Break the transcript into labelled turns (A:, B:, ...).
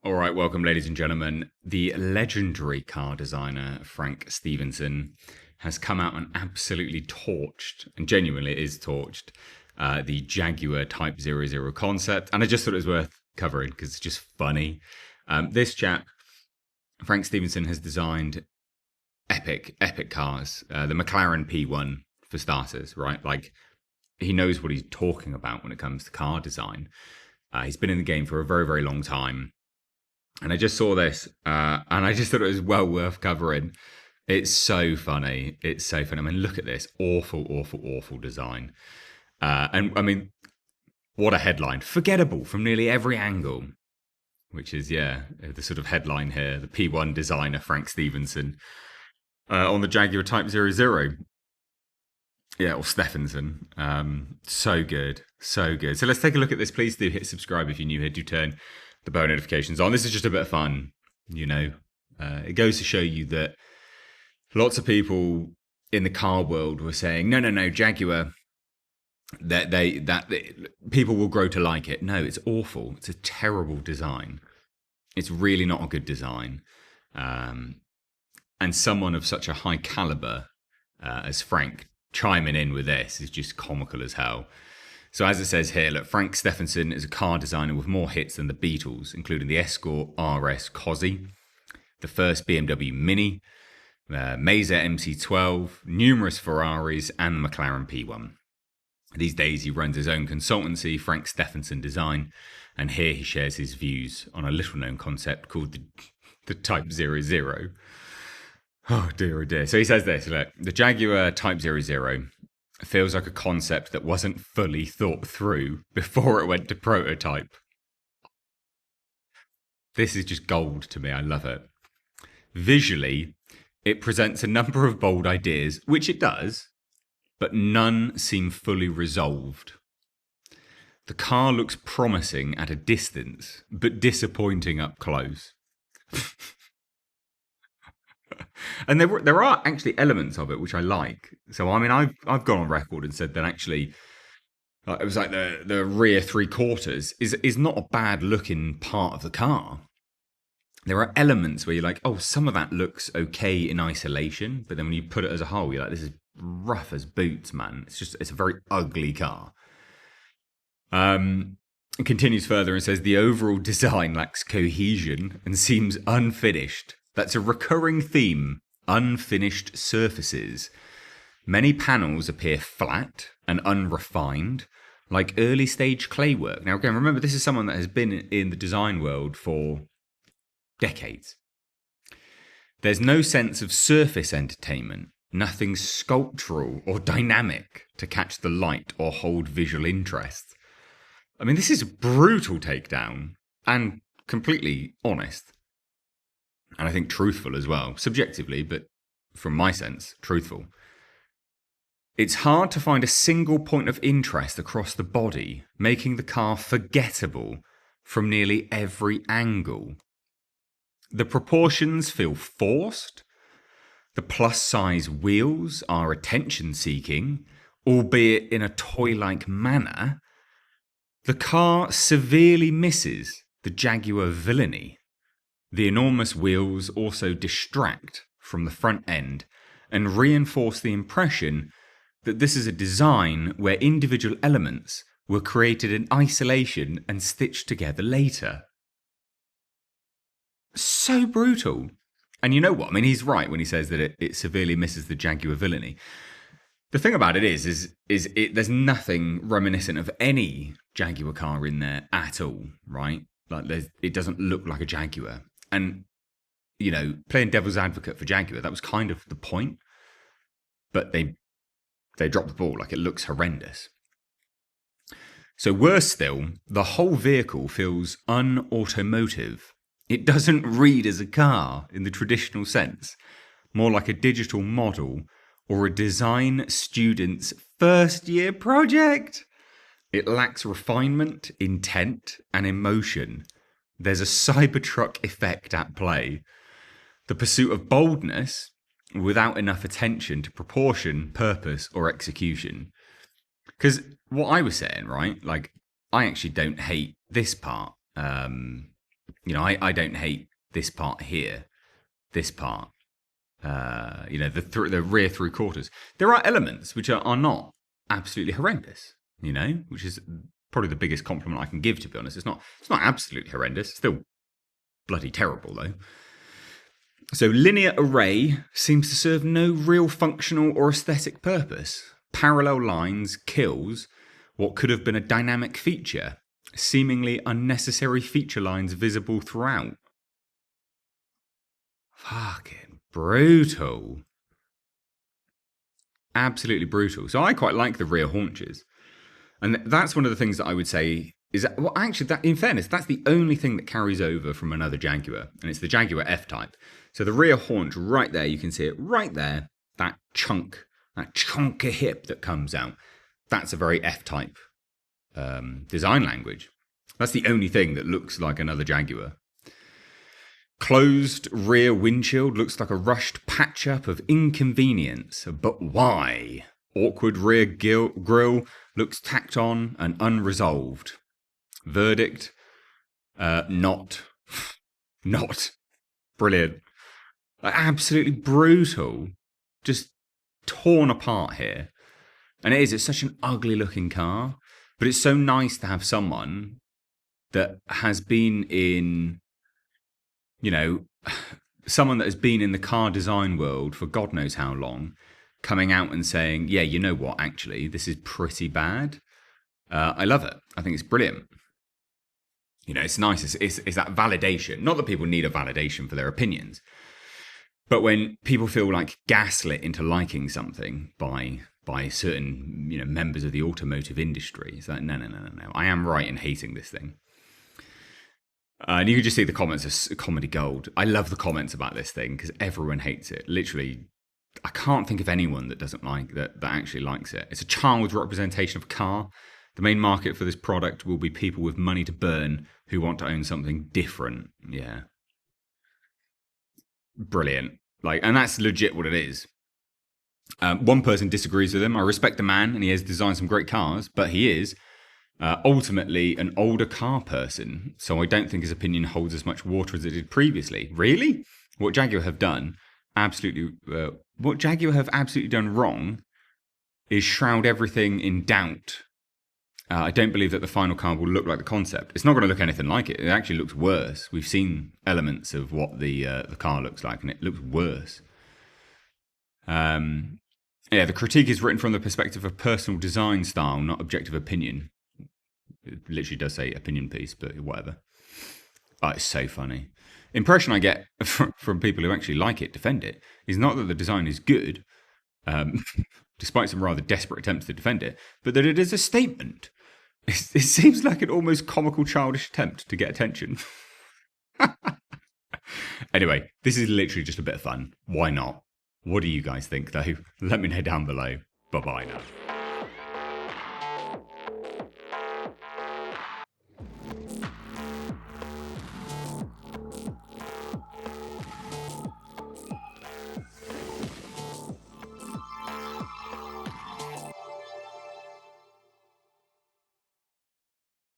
A: All right, welcome, ladies and gentlemen. The legendary car designer Frank Stevenson has come out and absolutely torched, and genuinely it is torched, the Jaguar Type 00 concept. And I just thought it was worth covering because it's just funny. This chap, Frank Stevenson, has designed epic cars. The McLaren P1, for starters, right? Like, he knows what he's talking about when it comes to car design. He's been in the game for a very, very long time. And I just saw this, and I just thought it was well worth covering. It's so funny. It's so funny. I mean, look at this awful design. And I mean, what a headline! Forgettable from nearly every angle. Which is, yeah, the sort of headline here. The P1 designer Frank Stevenson on the Jaguar Type 00. Yeah, or Stephenson. So good. So good. So let's take a look at this. Please do hit subscribe if you're new here. Do turn the bell notifications on. This is just a bit of fun, you know. It goes to show you that lots of people in the car world were saying, no, Jaguar, that people will grow to like it. No, it's awful. It's a terrible design. It's really not a good design. And someone of such a high caliber as Frank chiming in with this is just comical as hell. So as it says here, look, Frank Stephenson is a car designer with more hits than the Beatles, including the Escort RS Cosy, the first BMW Mini, Mazda MC12, numerous Ferraris, and the McLaren P1. These days he runs his own consultancy, Frank Stephenson Design, and here he shares his views on a little-known concept called the Type 00. Oh dear. So he says this, look, the Jaguar Type 00 feels like a concept that wasn't fully thought through before it went to prototype. This is just gold to me. I love it. Visually, it presents a number of bold ideas, which it does, but none seem fully resolved. The car looks promising at a distance, but disappointing up close. And there are actually elements of it which I like. So I mean, I've gone on record and said that actually, it was like the rear three quarters is not a bad looking part of the car. There are elements where you're like, oh, some of that looks okay in isolation, but then when you put it as a whole, you're like, this is rough as boots, man. It's a very ugly car. It continues further and says the overall design lacks cohesion and seems unfinished. That's a recurring theme, unfinished surfaces. Many panels appear flat and unrefined, like early stage clay work. Now again, remember, this is someone that has been in the design world for decades. There's no sense of surface entertainment, nothing sculptural or dynamic to catch the light or hold visual interest. I mean, this is a brutal takedown and completely honest. And I think truthful as well, subjectively, but from my sense, truthful. It's hard to find a single point of interest across the body, making the car forgettable from nearly every angle. The proportions feel forced. The plus-size wheels are attention-seeking, albeit in a toy-like manner. The car severely misses the Jaguar villainy. The enormous wheels also distract from the front end and reinforce the impression that this is a design where individual elements were created in isolation and stitched together later. So brutal. And you know what? I mean, he's right when he says that it severely misses the Jaguar villainy. The thing about it is there's nothing reminiscent of any Jaguar car in there at all, right? Like it doesn't look like a Jaguar. And, you know, playing devil's advocate for Jaguar, that was kind of the point. But they dropped the ball. Like, it looks horrendous. So worse still, the whole vehicle feels unautomotive. It doesn't read as a car in the traditional sense, more like a digital model or a design student's first year project. It lacks refinement, intent, and emotion. There's a Cybertruck effect at play. The pursuit of boldness without enough attention to proportion, purpose, or execution. Because what I was saying, right? Like, I actually don't hate this part. I don't hate this part here, this part, the rear three quarters. There are elements which are not absolutely horrendous, which is probably the biggest compliment I can give, to be honest. It's not absolutely horrendous. It's still bloody terrible, though. So linear array seems to serve no real functional or aesthetic purpose. Parallel lines kills what could have been a dynamic feature. Seemingly unnecessary feature lines visible throughout. Fucking brutal. Absolutely brutal. So I quite like the rear haunches. And that's one of the things that I would say is that, well, actually, that, in fairness, that's the only thing that carries over from another Jaguar. And it's the Jaguar F-Type. So the rear haunch right there, you can see it right there. That chunk of hip that comes out. That's a very F-Type design language. That's the only thing that looks like another Jaguar. Closed rear windshield looks like a rushed patch-up of inconvenience. But why? Awkward rear grille looks tacked on and unresolved. Verdict, not. Not. Brilliant. Absolutely brutal. Just torn apart here. And it's such an ugly looking car. But it's so nice to have someone that has been in, someone that has been in the car design world for God knows how long, coming out and saying, yeah, you know what, actually, this is pretty bad. I love it. I think it's brilliant. It's nice. It's that validation. Not that people need a validation for their opinions, but when people feel like gaslit into liking something by certain members of the automotive industry, it's like, no. I am right in hating this thing. And you can just see the comments are comedy gold. I love the comments about this thing because everyone hates it. Literally, I can't think of anyone that doesn't like that actually likes it. It's a child's representation of a car. The main market for this product will be people with money to burn who want to own something different. Yeah. Brilliant. And that's legit what it is. One person disagrees with him. I respect the man and he has designed some great cars, but he is ultimately an older car person. So I don't think his opinion holds as much water as it did previously. Really? What Jaguar have absolutely done wrong is shroud everything in doubt. I don't believe that the final car will look like the concept. It's not going to look anything like it. It actually looks worse. We've seen elements of what the car looks like, and it looks worse. The critique is written from the perspective of personal design style, not objective opinion. It literally does say opinion piece, but whatever. Oh, it's so funny. Impression I get from people who actually like it, defend it, is not that the design is good, despite some rather desperate attempts to defend it, but that it is a statement. It seems like an almost comical, childish attempt to get attention. Anyway, this is literally just a bit of fun. Why not? What do you guys think, though? Let me know down below. Bye-bye now.